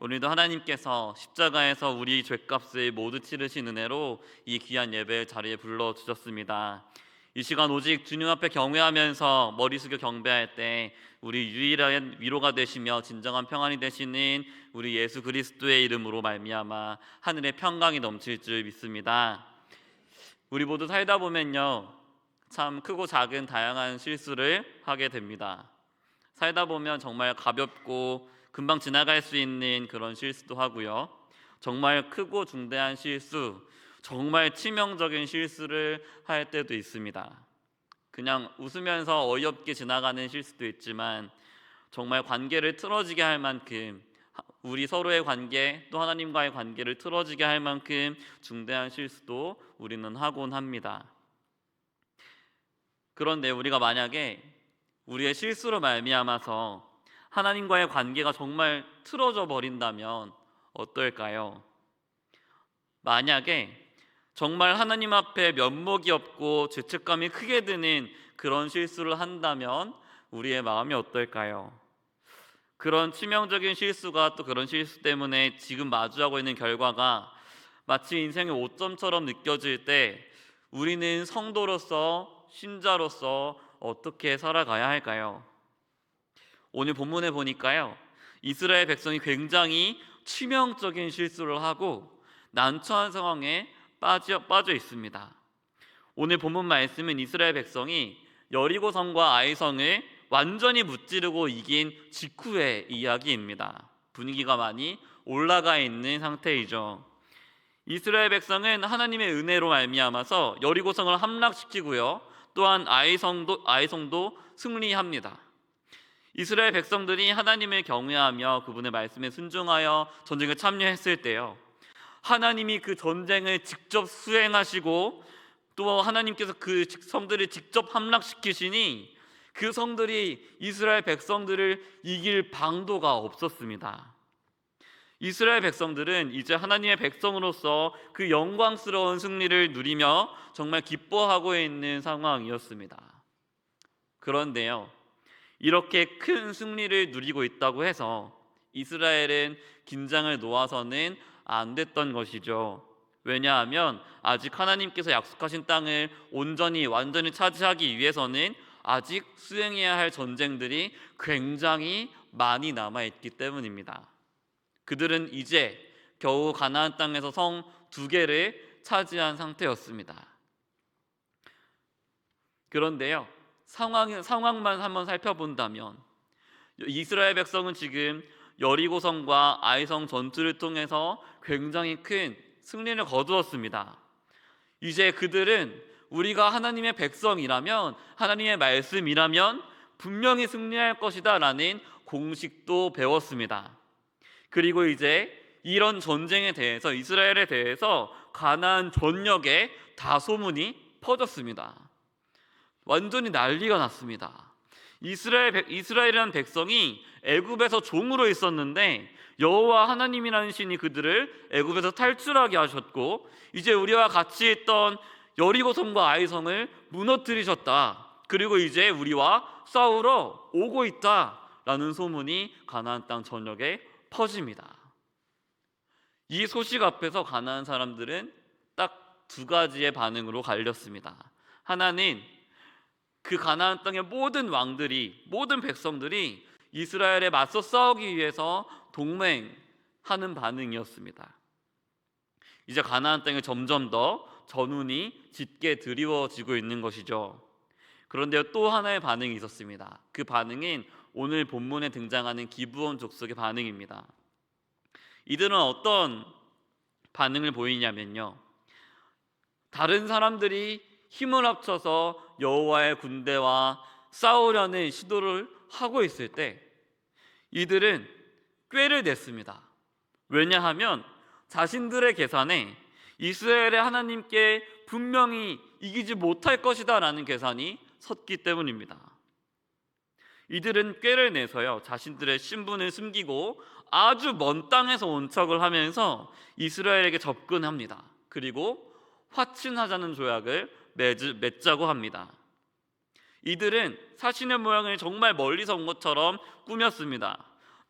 오늘도 하나님께서 십자가에서 우리 죄값을 모두 치르신 은혜로 이 귀한 예배 자리에 불러주셨습니다. 이 시간 오직 주님 앞에 경외하면서 머리 숙여 경배할 때 우리 유일한 위로가 되시며 진정한 평안이 되시는 우리 예수 그리스도의 이름으로 말미암아 하늘의 평강이 넘칠 줄 믿습니다. 우리 모두 살다 보면요, 참 크고 작은 다양한 실수를 하게 됩니다. 살다 보면 정말 가볍고 금방 지나갈 수 있는 그런 실수도 하고요, 정말 크고 중대한 실수, 정말 치명적인 실수를 할 때도 있습니다. 그냥 웃으면서 어이없게 지나가는 실수도 있지만 정말 관계를 틀어지게 할 만큼, 우리 서로의 관계 또 하나님과의 관계를 틀어지게 할 만큼 중대한 실수도 우리는 하곤 합니다. 그런데 우리가 만약에 우리의 실수로 말미암아서 하나님과의 관계가 정말 틀어져 버린다면 어떨까요? 만약에 정말 하나님 앞에 면목이 없고 죄책감이 크게 드는 그런 실수를 한다면 우리의 마음이 어떨까요? 그런 치명적인 실수가 또 그런 실수 때문에 지금 마주하고 있는 결과가 마치 인생의 오점처럼 느껴질 때 우리는 성도로서, 신자로서 어떻게 살아가야 할까요? 오늘 본문에 보니까요, 이스라엘 백성이 굉장히 치명적인 실수를 하고 난처한 상황에 빠져 있습니다. 오늘 본문 말씀은 이스라엘 백성이 여리고성과 아이성을 완전히 무찌르고 이긴 직후의 이야기입니다. 분위기가 많이 올라가 있는 상태이죠. 이스라엘 백성은 하나님의 은혜로 말미암아서 여리고성을 함락시키고요, 또한 아이성도 승리합니다. 이스라엘 백성들이 하나님을 경외하며 그분의 말씀에 순종하여 전쟁에 참여했을 때요, 하나님이 그 전쟁을 직접 수행하시고 또 하나님께서 그 성들을 직접 함락시키시니 그 성들이 이스라엘 백성들을 이길 방도가 없었습니다. 이스라엘 백성들은 이제 하나님의 백성으로서 그 영광스러운 승리를 누리며 정말 기뻐하고 있는 상황이었습니다. 그런데요, 이렇게 큰 승리를 누리고 있다고 해서 이스라엘은 긴장을 놓아서는 안 됐던 것이죠. 왜냐하면 아직 하나님께서 약속하신 땅을 완전히 차지하기 위해서는 아직 수행해야 할 전쟁들이 굉장히 많이 남아있기 때문입니다. 그들은 이제 겨우 가나안 땅에서 성 2개를 차지한 상태였습니다. 그런데요, 상황만 한번 살펴본다면 이스라엘 백성은 지금 여리고성과 아이성 전투를 통해서 굉장히 큰 승리를 거두었습니다. 이제 그들은 우리가 하나님의 백성이라면, 하나님의 말씀이라면 분명히 승리할 것이다 라는 공식도 배웠습니다. 그리고 이제 이런 전쟁에 대해서, 이스라엘에 대해서 가나안 전역에 다 소문이 퍼졌습니다. 완전히 난리가 났습니다. 이스라엘이라는 백성이 애굽에서 종으로 있었는데 여호와 하나님이라는 신이 그들을 애굽에서 탈출하게 하셨고, 이제 우리와 같이 있던 여리고성과 아이성을 무너뜨리셨다. 그리고 이제 우리와 싸우러 오고 있다라는 소문이 가나안 땅 전역에 퍼집니다. 이 소식 앞에서 가나안 사람들은 딱 2가지의 반응으로 갈렸습니다. 하나는 그 가나안 땅의 모든 왕들이, 모든 백성들이 이스라엘에 맞서 싸우기 위해서 동맹하는 반응이었습니다. 이제 가나안 땅에 점점 더 전운이 짙게 드리워지고 있는 것이죠. 그런데 또 하나의 반응이 있었습니다. 그 반응은 오늘 본문에 등장하는 기브온 족속의 반응입니다. 이들은 어떤 반응을 보이냐면요, 다른 사람들이 힘을 합쳐서 여호와의 군대와 싸우려는 시도를 하고 있을 때 이들은 꾀를 냈습니다. 왜냐하면 자신들의 계산에 이스라엘의 하나님께 분명히 이기지 못할 것이다 라는 계산이 섰기 때문입니다. 이들은 꾀를 내서요, 자신들의 신분을 숨기고 아주 먼 땅에서 온 척을 하면서 이스라엘에게 접근합니다. 그리고 화친하자는 조약을 맺자고 합니다. 이들은 사신의 모양을 정말 멀리서 온 것처럼 꾸몄습니다.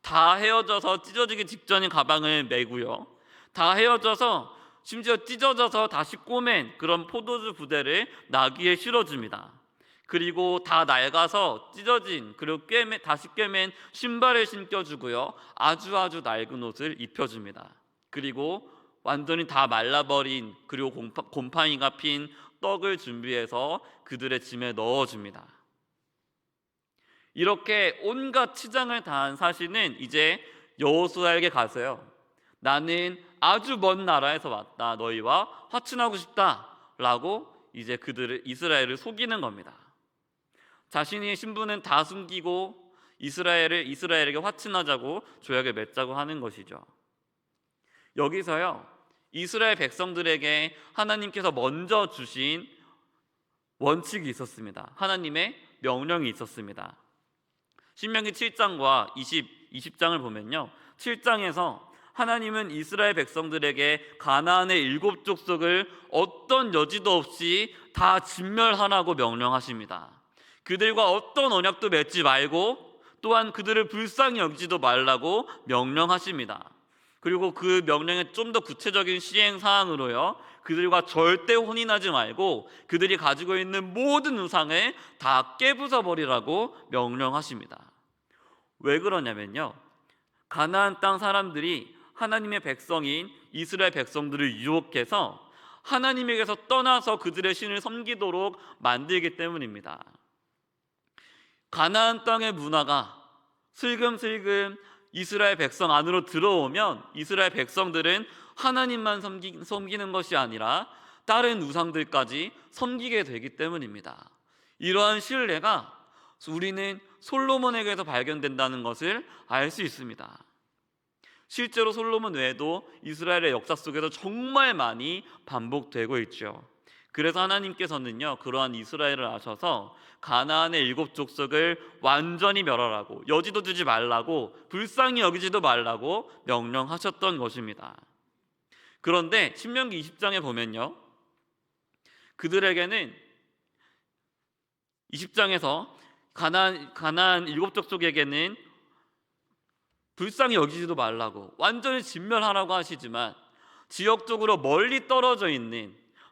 다 헤어져서 찢어지기 직전인 가방을 메고요. 다 헤어져서 심지어 찢어져서 다시 꼬맨 그런 포도주 부대를 나귀에 실어줍니다. 그리고 다 낡아서 찢어진 그리고 다시 꿰맨 신발을 신겨주고요. 아주 낡은 옷을 입혀줍니다. 그리고 완전히 다 말라버린 그리고 곰팡이가 핀 떡을 준비해서 그들의 짐에 넣어줍니다. 이렇게 온갖 치장을 다한 사신은 이제 여호수아에게 가서요, 나는 아주 먼 나라에서 왔다, 너희와 화친하고 싶다 라고 이제 이스라엘을 속이는 겁니다. 자신의 신분은 다 숨기고 이스라엘에게 화친하자고 조약을 맺자고 하는 것이죠. 여기서요, 이스라엘 백성들에게 하나님께서 먼저 주신 원칙이 있었습니다. 하나님의 명령이 있었습니다. 신명기 7장과 20장을 보면요, 7장에서 하나님은 이스라엘 백성들에게 가나안의 7 족속을 어떤 여지도 없이 다 진멸하라고 명령하십니다. 그들과 어떤 언약도 맺지 말고 또한 그들을 불쌍히 여기지도 말라고 명령하십니다. 그리고 그 명령의 좀 더 구체적인 시행 사항으로요, 그들과 절대 혼인하지 말고 그들이 가지고 있는 모든 우상을 다 깨부숴 버리라고 명령하십니다. 왜 그러냐면요, 가나안 땅 사람들이 하나님의 백성인 이스라엘 백성들을 유혹해서 하나님에게서 떠나서 그들의 신을 섬기도록 만들기 때문입니다. 가나안 땅의 문화가 슬금슬금 이스라엘 백성 안으로 들어오면 이스라엘 백성들은 하나님만 섬기는 것이 아니라 다른 우상들까지 섬기게 되기 때문입니다. 이러한 신뢰가 우리는 솔로몬에게서 발견된다는 것을 알 수 있습니다. 실제로 솔로몬 외에도 이스라엘의 역사 속에서 정말 많이 반복되고 있죠. 그래서 하나님께서는요, 그러한 이스라엘을 아셔서 가나안의 7 족속을 완전히 멸하라고, 여지도 두지 말라고, 불쌍히 여기지도 말라고 명령하셨던 것입니다. 그런데 신명기 20장에 보면요, 그들에게는 20장에서 가나안 7 족속에게는 불쌍히 여기지도 말라고, 완전히 진멸하라고 하시지만 지역적으로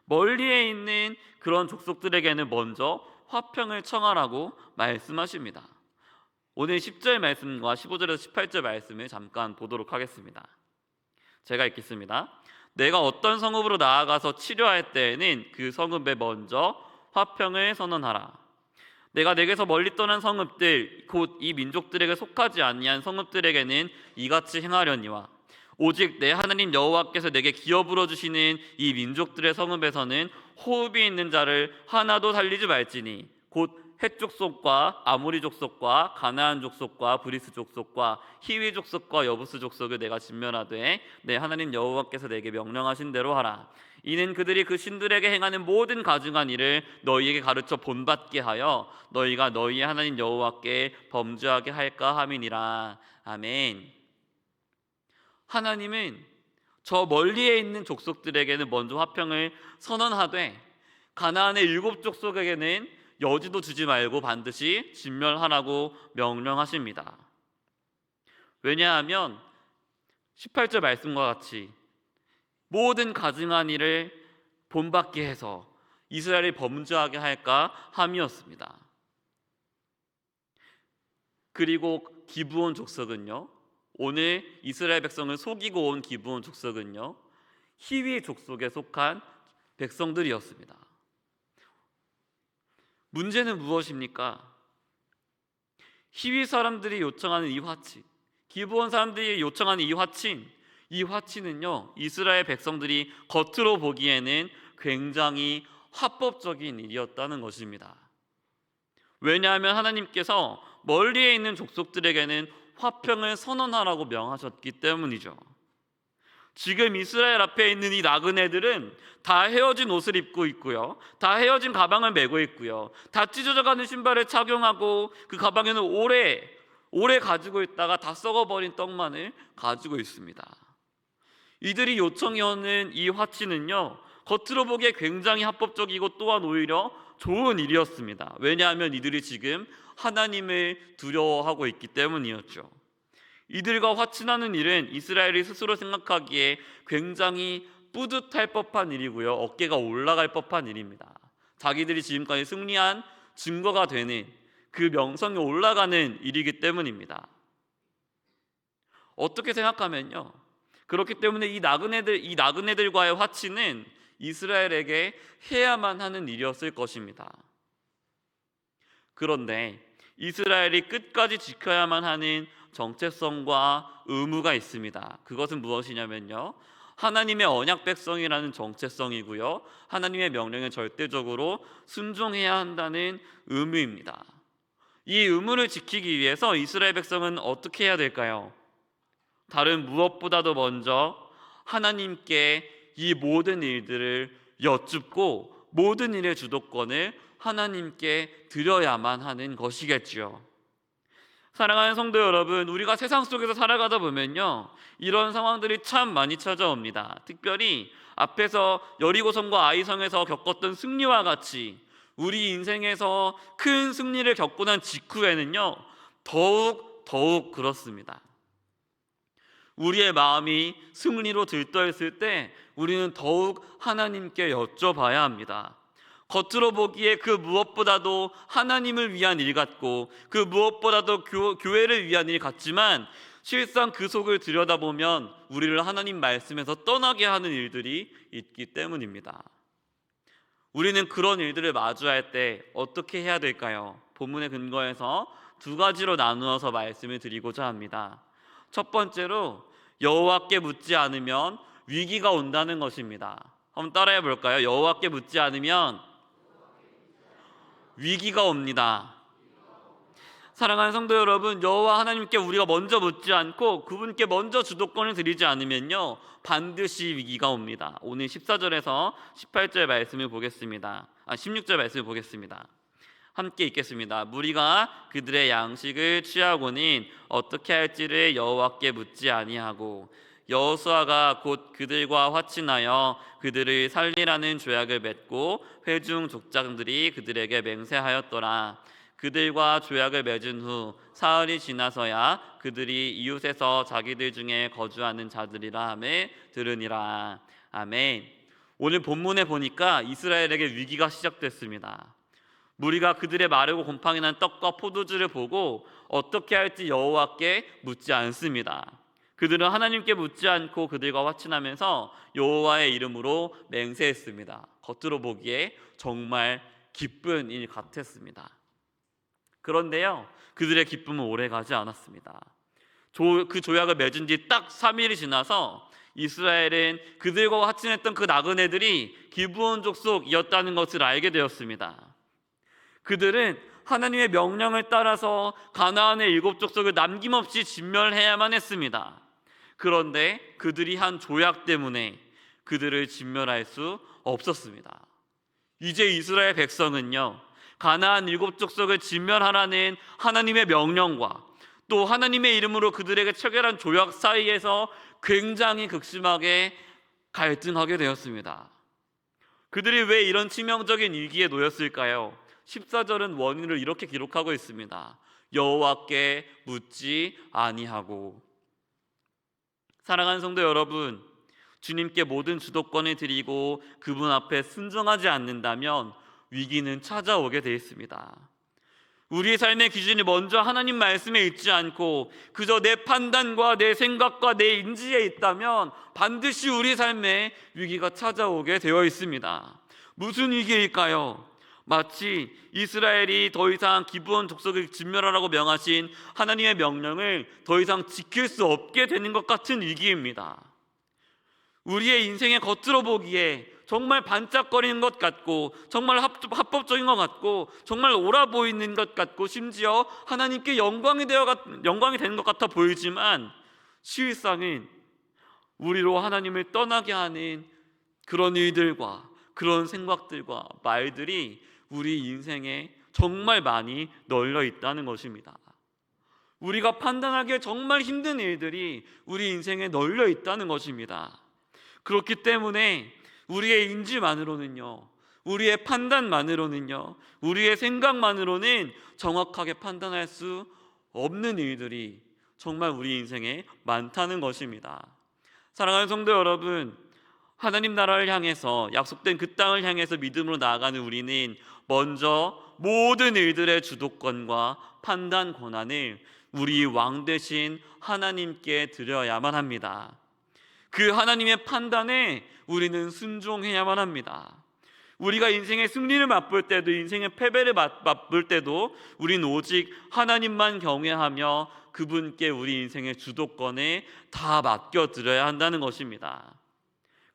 멀리에 있는 그런 족속들에게는 먼저 화평을 청하라고 말씀하십니다. 오늘 10절 말씀과 15절에서 18절 말씀을 잠깐 보도록 하겠습니다. 제가 읽겠습니다. 내가 어떤 성읍으로 나아가서 치료할 때에는 그 성읍에 먼저 화평을 선언하라. 내가 내게서 멀리 떠난 성읍들 곧 이 민족들에게 속하지 아니한 성읍들에게는 이같이 행하려니와 오직 내 하나님 여호와께서 내게 기어 불어주시는 이 민족들의 성읍에서는 호흡이 있는 자를 하나도 살리지 말지니 곧 헷 족속과 아모리 족속과 가나안 족속과 브리스 족속과 히위 족속과 여부스 족속을 내가 진멸하되 내 하나님 여호와께서 내게 명령하신 대로 하라. 이는 그들이 그 신들에게 행하는 모든 가증한 일을 너희에게 가르쳐 본받게 하여 너희가 너희의 하나님 여호와께 범죄하게 할까 함이니라. 아멘. 하나님은 저 멀리에 있는 족속들에게는 먼저 화평을 선언하되 가나안의 7 족속에게는 여지도 주지 말고 반드시 진멸하라고 명령하십니다. 왜냐하면 18절 말씀과 같이 모든 가증한 일을 본받게 해서 이스라엘이 범죄하게 할까 함이었습니다. 그리고 기브온 족속은요, 오늘 이스라엘 백성을 속이고 온 기브온 족속은요, 히위 족속에 속한 백성들이었습니다. 문제는 무엇입니까? 히위 사람들이 요청하는 이 화친, 기브온 사람들이 요청하는 이 화친은요, 이스라엘 백성들이 겉으로 보기에는 굉장히 합법적인 일이었다는 것입니다. 왜냐하면 하나님께서 멀리에 있는 족속들에게는 화평을 선언하라고 명하셨기 때문이죠. 지금 이스라엘 앞에 있는 이 나그네들은 다 헤어진 옷을 입고 있고요, 다 헤어진 가방을 메고 있고요, 다 찢어져가는 신발을 착용하고 그 가방에는 오래 가지고 있다가 다 썩어버린 떡만을 가지고 있습니다. 이들이 요청해오는 이 화치는요, 겉으로 보기에 굉장히 합법적이고 또한 오히려 좋은 일이었습니다. 왜냐하면 이들이 지금 하나님을 두려워하고 있기 때문이었죠. 이들과 화친하는 일은 이스라엘이 스스로 생각하기에 굉장히 뿌듯할 법한 일이고요, 어깨가 올라갈 법한 일입니다. 자기들이 지금까지 승리한 증거가 되는, 그 명성이 올라가는 일이기 때문입니다. 어떻게 생각하면요, 그렇기 때문에 이 나그네들과의 화친은 이스라엘에게 해야만 하는 일이었을 것입니다. 그런데 이스라엘이 끝까지 지켜야만 하는 정체성과 의무가 있습니다. 그것은 무엇이냐면요, 하나님의 언약 백성이라는 정체성이고요, 하나님의 명령에 절대적으로 순종해야 한다는 의무입니다. 이 의무를 지키기 위해서 이스라엘 백성은 어떻게 해야 될까요? 다른 무엇보다도 먼저 하나님께 이 모든 일들을 여쭙고 모든 일의 주도권을 하나님께 드려야만 하는 것이겠지요. 사랑하는 성도 여러분, 우리가 세상 속에서 살아가다 보면요, 이런 상황들이 참 많이 찾아옵니다. 특별히 앞에서 여리고성과 아이성에서 겪었던 승리와 같이 우리 인생에서 큰 승리를 겪고 난 직후에는요, 더욱 그렇습니다. 우리의 마음이 승리로 들떠있을 때 우리는 더욱 하나님께 여쭤봐야 합니다. 겉으로 보기에 그 무엇보다도 하나님을 위한 일 같고, 그 무엇보다도 교회를 위한 일 같지만, 실상 그 속을 들여다보면 우리를 하나님 말씀에서 떠나게 하는 일들이 있기 때문입니다. 우리는 그런 일들을 마주할 때 어떻게 해야 될까요? 본문의 근거에서 두 가지로 나누어서 말씀을 드리고자 합니다. 첫 번째로, 여호와께 묻지 않으면 위기가 온다는 것입니다. 한번 따라해 볼까요? 여호와께 묻지 않으면 위기가 옵니다. 사랑하는 성도 여러분, 여호와 하나님께 우리가 먼저 묻지 않고 그분께 먼저 주도권을 드리지 않으면요, 반드시 위기가 옵니다. 오늘 14절에서 18절 말씀을 보겠습니다. 16절 말씀을 보겠습니다. 함께 읽겠습니다. 무리가 그들의 양식을 취하고는 어떻게 할지를 여호와께 묻지 아니하고, 여호수아가 곧 그들과 화친하여 그들을 살리라는 조약을 맺고 회중 족장들이 그들에게 맹세하였더라. 그들과 조약을 맺은 후 사흘이 지나서야 그들이 이웃에서 자기들 중에 거주하는 자들이라 함을 들으니라. 아멘. 오늘 본문에 보니까 이스라엘에게 위기가 시작됐습니다. 무리가 그들의 마르고 곰팡이 난 떡과 포도주를 보고 어떻게 할지 여호와께 묻지 않습니다. 그들은 하나님께 묻지 않고 그들과 화친하면서 여호와의 이름으로 맹세했습니다. 겉으로 보기에 정말 기쁜 일 같았습니다. 그런데요, 그들의 기쁨은 오래가지 않았습니다. 그 조약을 맺은 지 딱 3일이 지나서 이스라엘은 그들과 화친했던 그 나그네들이 기브온 족속이었다는 것을 알게 되었습니다. 그들은 하나님의 명령을 따라서 가나안의 7 족속을 남김없이 진멸해야만 했습니다. 그런데 그들이 한 조약 때문에 그들을 진멸할 수 없었습니다. 이제 이스라엘 백성은요, 가나안 7 족속을 진멸하라는 하나님의 명령과 또 하나님의 이름으로 그들에게 체결한 조약 사이에서 굉장히 극심하게 갈등하게 되었습니다. 그들이 왜 이런 치명적인 위기에 놓였을까요? 14절은 원인을 이렇게 기록하고 있습니다. 여호와께 묻지 아니하고. 사랑하는 성도 여러분, 주님께 모든 주도권을 드리고 그분 앞에 순종하지 않는다면 위기는 찾아오게 되어 있습니다. 우리의 삶의 기준이 먼저 하나님 말씀에 있지 않고 그저 내 판단과 내 생각과 내 인지에 있다면 반드시 우리 삶에 위기가 찾아오게 되어 있습니다. 무슨 위기일까요? 마치 이스라엘이 더 이상 기브온 족속을 진멸하라고 명하신 하나님의 명령을 더 이상 지킬 수 없게 되는 것 같은 위기입니다. 우리의 인생의 겉으로 보기에 정말 반짝거리는 것 같고 정말 합법적인 것 같고 정말 옳아 보이는 것 같고 심지어 하나님께 영광이 되는 것 같아 보이지만, 실상은 우리로 하나님을 떠나게 하는 그런 일들과 그런 생각들과 말들이 우리 인생에 정말 많이 널려 있다는 것입니다. 우리가 판단하기에 정말 힘든 일들이 우리 인생에 널려 있다는 것입니다. 그렇기 때문에 우리의 인지만으로는요, 우리의 판단만으로는요, 우리의 생각만으로는 정확하게 판단할 수 없는 일들이 정말 우리 인생에 많다는 것입니다. 사랑하는 성도 여러분, 하나님 나라를 향해서, 약속된 그 땅을 향해서 믿음으로 나아가는 우리는 먼저 모든 일들의 주도권과 판단 권한을 우리 왕 되신 하나님께 드려야만 합니다. 그 하나님의 판단에 우리는 순종해야만 합니다. 우리가 인생의 승리를 맛볼 때도, 인생의 패배를 맛볼 때도 우리는 오직 하나님만 경외하며 그분께 우리 인생의 주도권에 다 맡겨드려야 한다는 것입니다.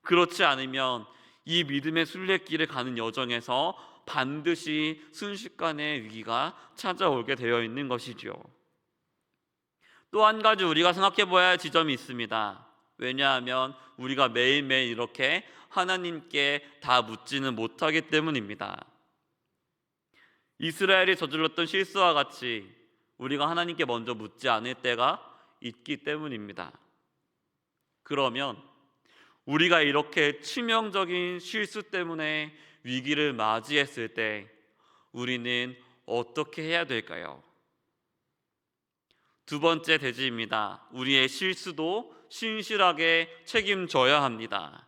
그렇지 않으면 이 믿음의 순례길을 가는 여정에서 반드시 순식간에 위기가 찾아오게 되어 있는 것이죠. 또 한 가지 우리가 생각해 봐야 할 지점이 있습니다. 왜냐하면 우리가 매일매일 이렇게 하나님께 다 묻지는 못하기 때문입니다. 이스라엘이 저질렀던 실수와 같이 우리가 하나님께 먼저 묻지 않을 때가 있기 때문입니다. 그러면 우리가 이렇게 치명적인 실수 때문에 위기를 맞이했을 때 우리는 어떻게 해야 될까요? 두 번째 대지입니다. 우리의 실수도 신실하게 책임져야 합니다.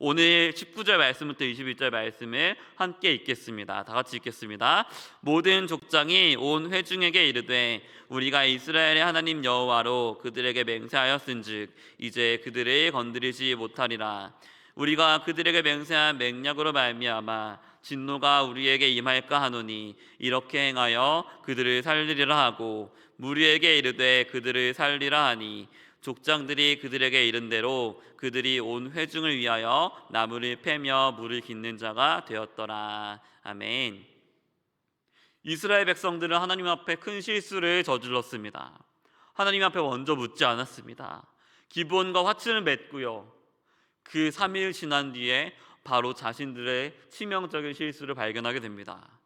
오늘 19절 말씀부터 21절 말씀을 함께 읽겠습니다. 다 같이 읽겠습니다. 모든 족장이 온 회중에게 이르되 우리가 이스라엘의 하나님 여호와로 그들에게 맹세하였은즉 이제 그들을 건드리지 못하리라. 우리가 그들에게 맹세한 맹약으로 말미암아 진노가 우리에게 임할까 하노니 이렇게 행하여 그들을 살리리라 하고 무리에게 이르되 그들을 살리라 하니 족장들이 그들에게 이른 대로 그들이 온 회중을 위하여 나무를 패며 물을 깃는 자가 되었더라. 아멘. 이스라엘 백성들은 하나님 앞에 큰 실수를 저질렀습니다. 하나님 앞에 먼저 묻지 않았습니다. 기브온과 화친을 맺고요, 그 3일 지난 뒤에 바로 자신들의 치명적인 실수를 발견하게 됩니다.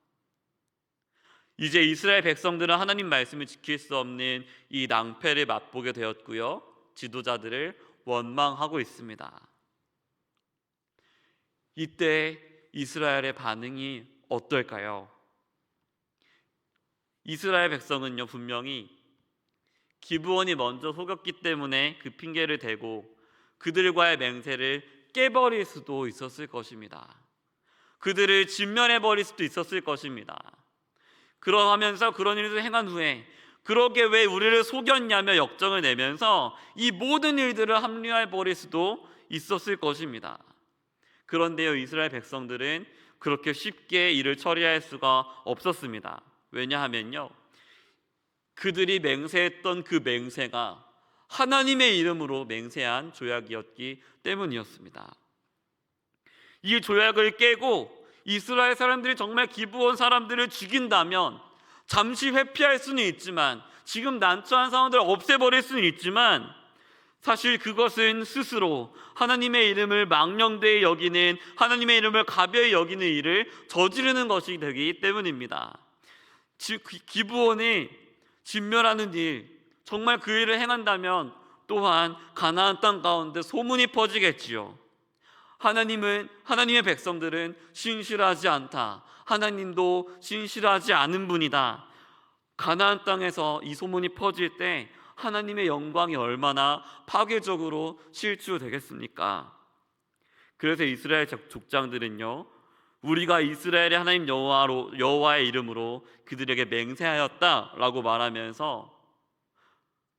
이제 이스라엘 백성들은 하나님 말씀을 지킬 수 없는 이 낭패를 맛보게 되었고요, 지도자들을 원망하고 있습니다. 이때 이스라엘의 반응이 어떨까요? 이스라엘 백성은요, 분명히 기브온이 먼저 속였기 때문에 그 핑계를 대고 그들과의 맹세를 깨버릴 수도 있었을 것입니다. 그들을 진멸해버릴 수도 있었을 것입니다. 그러하면서 그런 일을 행한 후에 그러게 왜 우리를 속였냐며 역정을 내면서 이 모든 일들을 합리화해버릴 수도 있었을 것입니다. 그런데요, 이스라엘 백성들은 그렇게 쉽게 일을 처리할 수가 없었습니다. 왜냐하면요, 그들이 맹세했던 그 맹세가 하나님의 이름으로 맹세한 조약이었기 때문이었습니다. 이 조약을 깨고 이스라엘 사람들이 정말 기브온 사람들을 죽인다면 잠시 회피할 수는 있지만, 지금 난처한 상황들을 없애버릴 수는 있지만, 사실 그것은 스스로 하나님의 이름을 망령되이 여기는, 하나님의 이름을 가벼이 여기는 일을 저지르는 것이 되기 때문입니다. 즉 기브온이 진멸하는 일, 정말 그 일을 행한다면 또한 가나안 땅 가운데 소문이 퍼지겠지요. 하나님의 백성들은 신실하지 않다, 하나님도 신실하지 않은 분이다. 가나안 땅에서 이 소문이 퍼질 때 하나님의 영광이 얼마나 파괴적으로 실추되겠습니까? 그래서 이스라엘 족장들은요, 우리가 이스라엘의 하나님 여호와의 이름으로 그들에게 맹세하였다라고 말하면서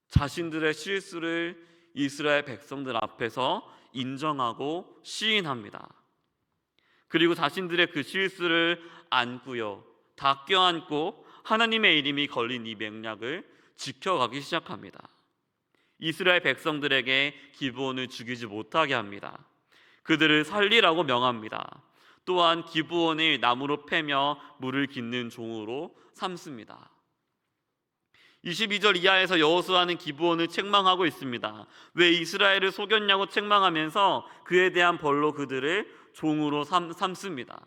자신들의 실수를 이스라엘 백성들 앞에서 인정하고 시인합니다. 그리고 자신들의 그 실수를 안고요, 다 껴안고 하나님의 이름이 걸린 이 맹약을 지켜가기 시작합니다. 이스라엘 백성들에게 기브온을 죽이지 못하게 합니다. 그들을 살리라고 명합니다. 또한 기브온을 나무로 패며 물을 깃는 종으로 삼습니다. 22절 이하에서 여호수아는 기브온을 책망하고 있습니다. 왜 이스라엘을 속였냐고 책망하면서 그에 대한 벌로 그들을 종으로 삼습니다.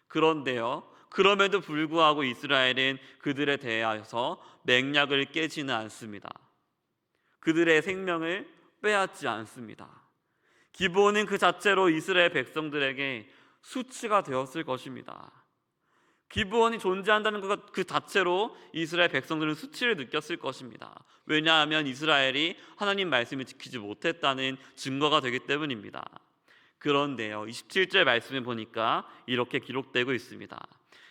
그런데요, 그럼에도 불구하고 이스라엘은 그들에 대하여서 맹약을 깨지는 않습니다. 그들의 생명을 빼앗지 않습니다. 기브온은 그 자체로 이스라엘 백성들에게 수치가 되었을 것입니다. 기브온이 존재한다는 것 그 자체로 이스라엘 백성들은 수치를 느꼈을 것입니다. 왜냐하면 이스라엘이 하나님 말씀을 지키지 못했다는 증거가 되기 때문입니다. 그런데요, 27절 말씀에 보니까 이렇게 기록되고 있습니다.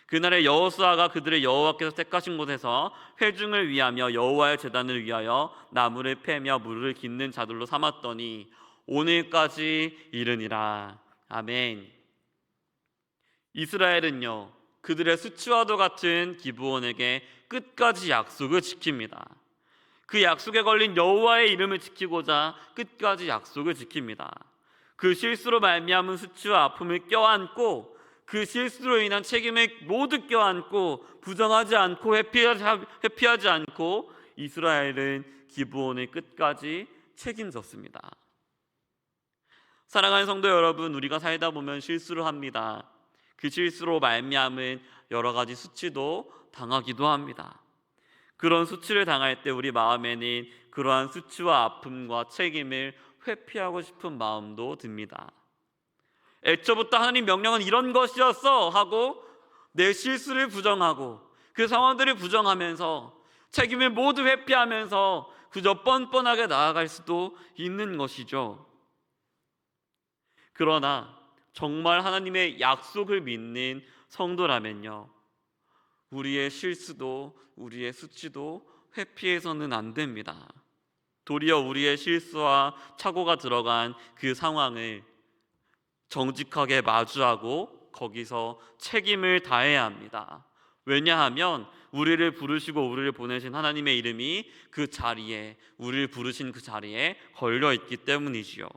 그날에 여호수아가 그들의 여호와께서 택하신 곳에서 회중을 위하며 여호와의 제단을 위하여 나무를 패며 물을 깃는 자들로 삼았더니 오늘까지 이르니라. 아멘. 이스라엘은요, 그들의 수치와도 같은 기브온에게 끝까지 약속을 지킵니다. 그 약속에 걸린 여호와의 이름을 지키고자 끝까지 약속을 지킵니다. 그 실수로 말미암은 수치와 아픔을 껴안고 그 실수로 인한 책임을 모두 껴안고 부정하지 않고 회피하지 않고 이스라엘은 기브온을 끝까지 책임졌습니다. 사랑하는 성도 여러분, 우리가 살다 보면 실수를 합니다. 그 실수로 말미암은 여러 가지 수치도 당하기도 합니다. 그런 수치를 당할 때 우리 마음에는 그러한 수치와 아픔과 책임을 회피하고 싶은 마음도 듭니다. 애초부터 하나님 명령은 이런 것이었어 하고 내 실수를 부정하고 그 상황들을 부정하면서 책임을 모두 회피하면서 그저 뻔뻔하게 나아갈 수도 있는 것이죠. 그러나 정말 하나님의 약속을 믿는 성도라면요, 우리의 실수도 우리의 수치도 회피해서는 안 됩니다. 도리어 우리의 실수와 착오가 들어간 그 상황을 정직하게 마주하고 거기서 책임을 다해야 합니다. 왜냐하면 우리를 부르시고 우리를 보내신 하나님의 이름이 그 자리에, 우리를 부르신 그 자리에 걸려 있기 때문이지요.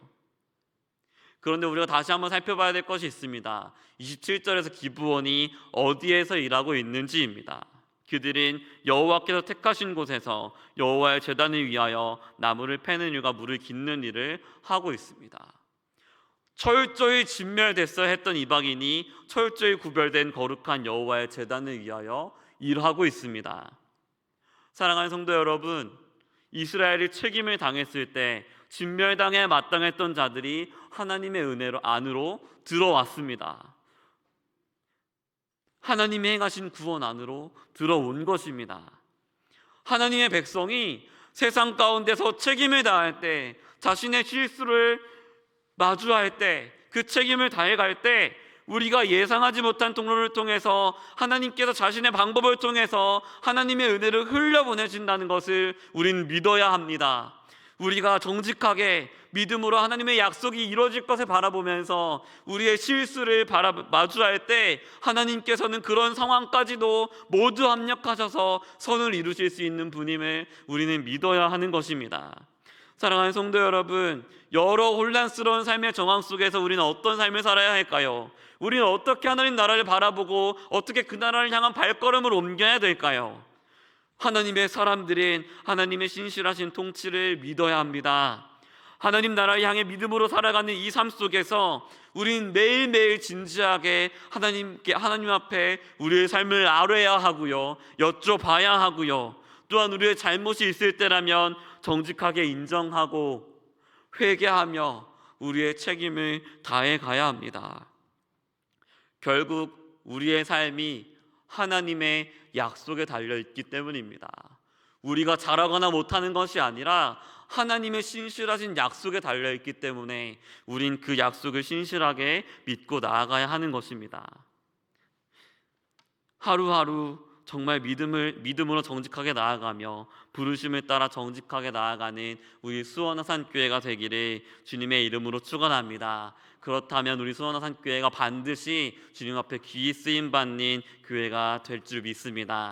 그런데 우리가 다시 한번 살펴봐야 될 것이 있습니다. 27절에서 기브온이 어디에서 일하고 있는지입니다. 그들은 여호와께서 택하신 곳에서 여호와의 제단을 위하여 나무를 패는 일과 물을 깃는 일을 하고 있습니다. 철저히 진멸됐어야 했던 이방인이 철저히 구별된 거룩한 여호와의 제단을 위하여 일하고 있습니다. 사랑하는 성도 여러분, 이스라엘이 책임을 당했을 때 진멸당해 마땅했던 자들이 하나님의 은혜로 안으로 들어왔습니다. 하나님이 행하신 구원 안으로 들어온 것입니다. 하나님의 백성이 세상 가운데서 책임을 다할 때, 자신의 실수를 마주할 때, 그 책임을 다해갈 때 우리가 예상하지 못한 통로를 통해서 하나님께서 자신의 방법을 통해서 하나님의 은혜를 흘려보내신다는 것을 우린 믿어야 합니다. 우리가 정직하게 믿음으로 하나님의 약속이 이루어질 것을 바라보면서 우리의 실수를 마주할 때 하나님께서는 그런 상황까지도 모두 합력하셔서 선을 이루실 수 있는 분임을 우리는 믿어야 하는 것입니다. 사랑하는 성도 여러분, 여러 혼란스러운 삶의 정황 속에서 우리는 어떤 삶을 살아야 할까요? 우리는 어떻게 하나님 나라를 바라보고 어떻게 그 나라를 향한 발걸음을 옮겨야 될까요? 하나님의 사람들은 하나님의 신실하신 통치를 믿어야 합니다. 하나님 나라를 향해 믿음으로 살아가는 이 삶 속에서 우리는 매일매일 진지하게 하나님 앞에 우리의 삶을 아뢰야 하고요, 여쭤봐야 하고요, 또한 우리의 잘못이 있을 때라면 정직하게 인정하고 회개하며 우리의 책임을 다해 가야 합니다. 결국 우리의 삶이 하나님의 약속에 달려있기 때문입니다. 우리가 잘하거나 못하는 것이 아니라 하나님의 신실하신 약속에 달려있기 때문에 우린 그 약속을 신실하게 믿고 나아가야 하는 것입니다. 하루하루 정말 믿음으로 정직하게 나아가며 부르심을 따라 정직하게 나아가는 우리 수원화산교회가 되기를 주님의 이름으로 축원합니다. 그렇다면 우리 수원화산교회가 반드시 주님 앞에 귀히 쓰임 받는 교회가 될 줄 믿습니다.